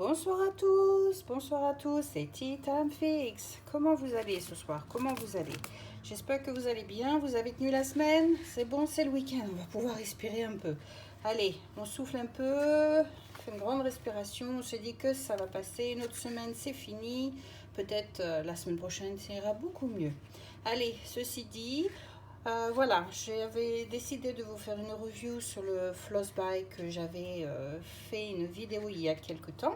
bonsoir à tous, c'est Tea Time Fix. Comment vous allez ce soir? Comment vous allez? J'espère que vous allez bien, vous avez tenu la semaine. C'est bon, c'est le week-end, on va pouvoir respirer un peu. Allez, on souffle un peu, on fait une grande respiration, on se dit que ça va passer. Une autre semaine, c'est fini. Peut-être la semaine prochaine, ça ira beaucoup mieux. Allez, ceci dit, voilà, j'avais décidé de vous faire une review sur le Floss Bike que j'avais fait une vidéo il y a quelques temps.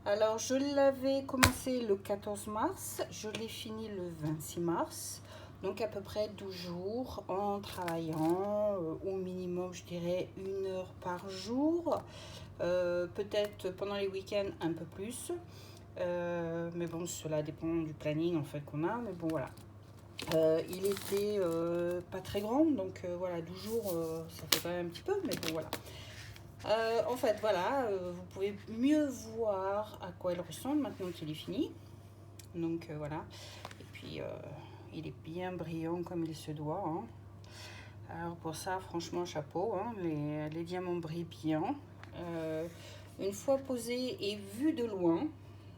Alors, je l'avais commencé le 14 mars, je l'ai fini le 26 mars, donc à peu près 12 jours en travaillant au minimum, je dirais, 1 heure par jour, peut-être pendant les week-ends un peu plus, mais bon, cela dépend du planning en fait qu'on a, mais bon voilà. Il était pas très grand, donc voilà, 12 jours, ça fait quand même un petit peu, mais bon voilà. En fait, voilà, vous pouvez mieux voir à quoi il ressemble maintenant qu'il est fini. Donc voilà, et puis il est bien brillant comme il se doit. Hein. Alors pour ça, franchement, chapeau, hein, les diamants brillent bien. Une fois posé et vu de loin,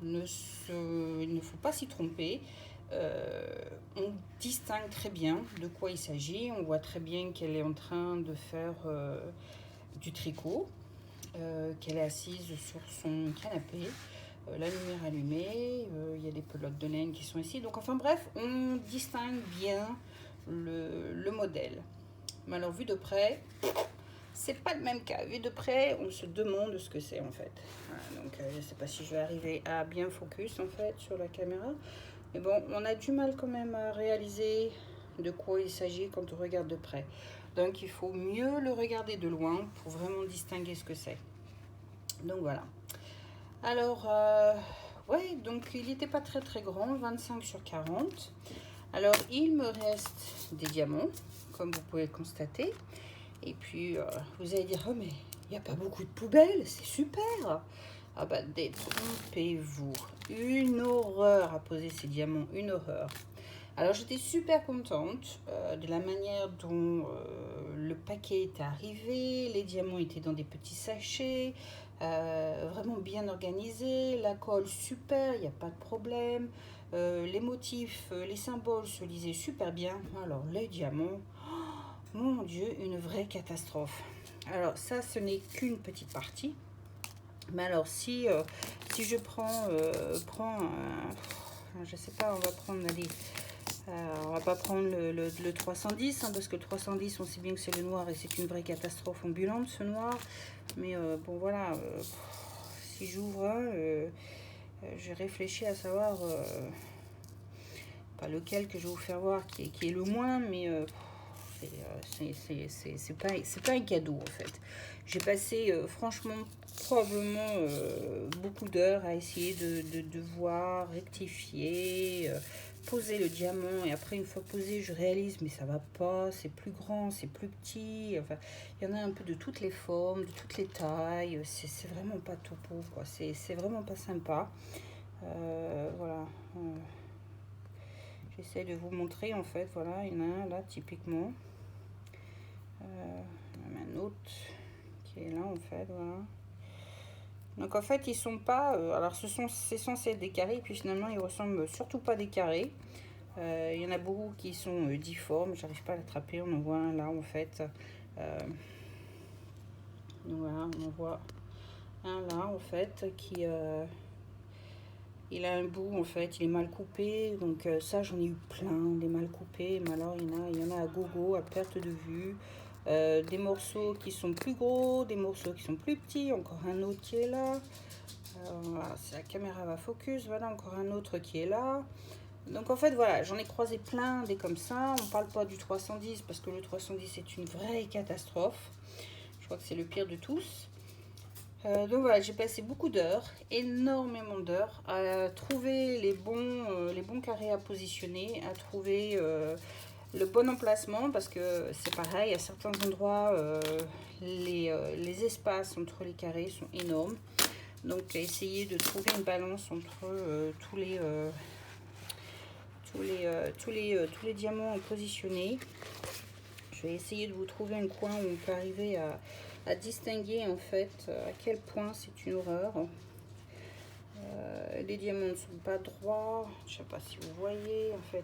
il ne faut pas s'y tromper. On distingue très bien de quoi il s'agit. On voit très bien qu'elle est en train de faire du tricot, qu'elle est assise sur son canapé. La lumière allumée, il y a des pelotes de laine qui sont ici. Donc enfin bref, on distingue bien le modèle. Mais alors vu de près, c'est pas le même cas. Vu de près, on se demande ce que c'est en fait. Voilà, donc je sais pas si je vais arriver à bien focus en fait sur la caméra. Mais bon, on a du mal quand même à réaliser de quoi il s'agit quand on regarde de près. Donc il faut mieux le regarder de loin pour vraiment distinguer ce que c'est. Donc voilà. Alors, ouais, donc il n'était pas très très grand, 25 sur 40. Alors il me reste des diamants, comme vous pouvez le constater. Et puis vous allez dire, oh mais il n'y a pas beaucoup de poubelles, c'est super. Ah bah détrompez-vous, une horreur à poser ces diamants, une horreur. Alors j'étais super contente de la manière dont le paquet était arrivé, les diamants étaient dans des petits sachets, vraiment bien organisés, la colle super, il n'y a pas de problème, les motifs, les symboles se lisaient super bien. Alors les diamants, oh, mon Dieu, une vraie catastrophe. Alors ça, ce n'est qu'une petite partie. Mais alors si je prends je sais pas, on va prendre, allez, on va pas prendre le 310 hein, parce que le 310 on sait bien que c'est le noir et c'est une vraie catastrophe ambulante ce noir. Mais bon voilà, si j'ouvre je réfléchis à savoir pas lequel que je vais vous faire voir qui est le moins, mais c'est pas un cadeau en fait. J'ai passé franchement probablement beaucoup d'heures à essayer de voir, rectifier, poser le diamant, et après une fois posé je réalise mais ça va pas, c'est plus grand, c'est plus petit, enfin il y en a un peu de toutes les formes, de toutes les tailles, c'est vraiment pas topo quoi, c'est vraiment pas sympa. Voilà. J'essaie de vous montrer en fait, voilà, il y en a un là typiquement. Il y en a un autre qui est là en fait, voilà. Donc en fait ils sont pas, alors c'est censé être des carrés, puis finalement ils ressemblent surtout pas des carrés. Il y en a beaucoup qui sont difformes, j'arrive pas à l'attraper, on en voit un là en fait. Voilà, on en voit un là en fait qui... il a un bout en fait, il est mal coupé, donc ça j'en ai eu plein, des mal coupés, mais alors il y en a à gogo, à perte de vue. Des morceaux qui sont plus gros, des morceaux qui sont plus petits, encore un autre qui est là. Voilà, si la caméra va focus, voilà encore un autre qui est là. Donc en fait voilà, j'en ai croisé plein des comme ça. On parle pas du 310 parce que le 310 est une vraie catastrophe. Je crois que c'est le pire de tous. Donc voilà, j'ai passé beaucoup d'heures, énormément d'heures, à trouver les bons carrés à positionner, à trouver le bon emplacement, parce que c'est pareil, à certains endroits, les espaces entre les carrés sont énormes. Donc essayer de trouver une balance entre tous les diamants positionnés. Je vais essayer de vous trouver un coin où on peut arriver à distinguer en fait à quel point c'est une horreur. Les diamants ne sont pas droits. Je sais pas si vous voyez, en fait,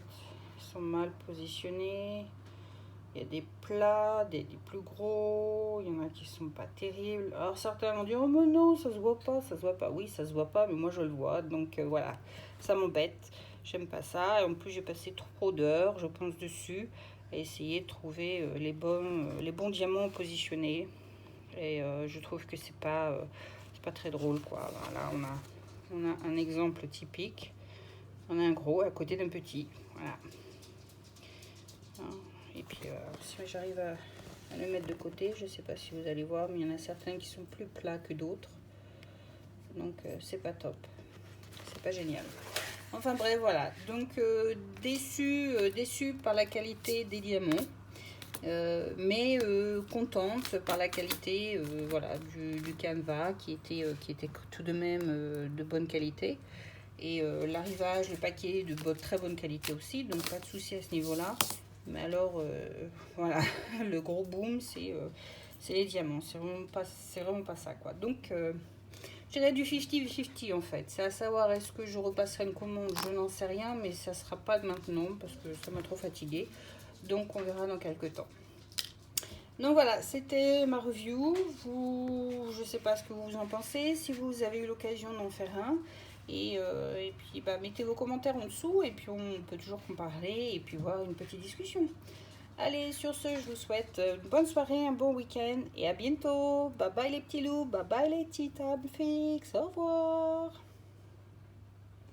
ils sont mal positionnés. Il y a des plats, des plus gros, il y en a qui sont pas terribles. Alors certains m'ont dit, oh mais non, ça se voit pas, ça se voit pas. Oui, ça se voit pas, mais moi je le vois, donc voilà, ça m'embête. J'aime pas ça. Et en plus, j'ai passé trop d'heures, je pense, dessus, à essayer de trouver les bons diamants positionnés. Et je trouve que c'est pas très drôle, quoi. Voilà, on a un exemple typique. On a un gros à côté d'un petit. Voilà. Et puis, si j'arrive à le mettre de côté, je ne sais pas si vous allez voir, mais il y en a certains qui sont plus plats que d'autres. Donc, c'est pas top. C'est pas génial. Enfin bref, voilà. Donc, déçu par la qualité des diamants. Mais contente par la qualité voilà, du canevas qui était tout de même de bonne qualité. Et l'arrivage, le paquet de très bonne qualité aussi, donc pas de souci à ce niveau-là. Mais alors, voilà, le gros boom, c'est les diamants. C'est vraiment pas ça, quoi. Donc, je dirais du 50-50 en fait. C'est à savoir, est-ce que je repasserai une commande? Je n'en sais rien, mais ça sera pas maintenant parce que ça m'a trop fatigué. Donc, on verra dans quelques temps. Donc voilà, c'était ma review. Je ne sais pas ce que vous en pensez. Si vous avez eu l'occasion d'en faire un. Et puis, mettez vos commentaires en dessous. Et puis, on peut toujours en parler. Et puis, voir une petite discussion. Allez, sur ce, je vous souhaite une bonne soirée, un bon week-end. Et à bientôt. Bye bye les petits loups. Bye bye les petits tables fixes. Au revoir.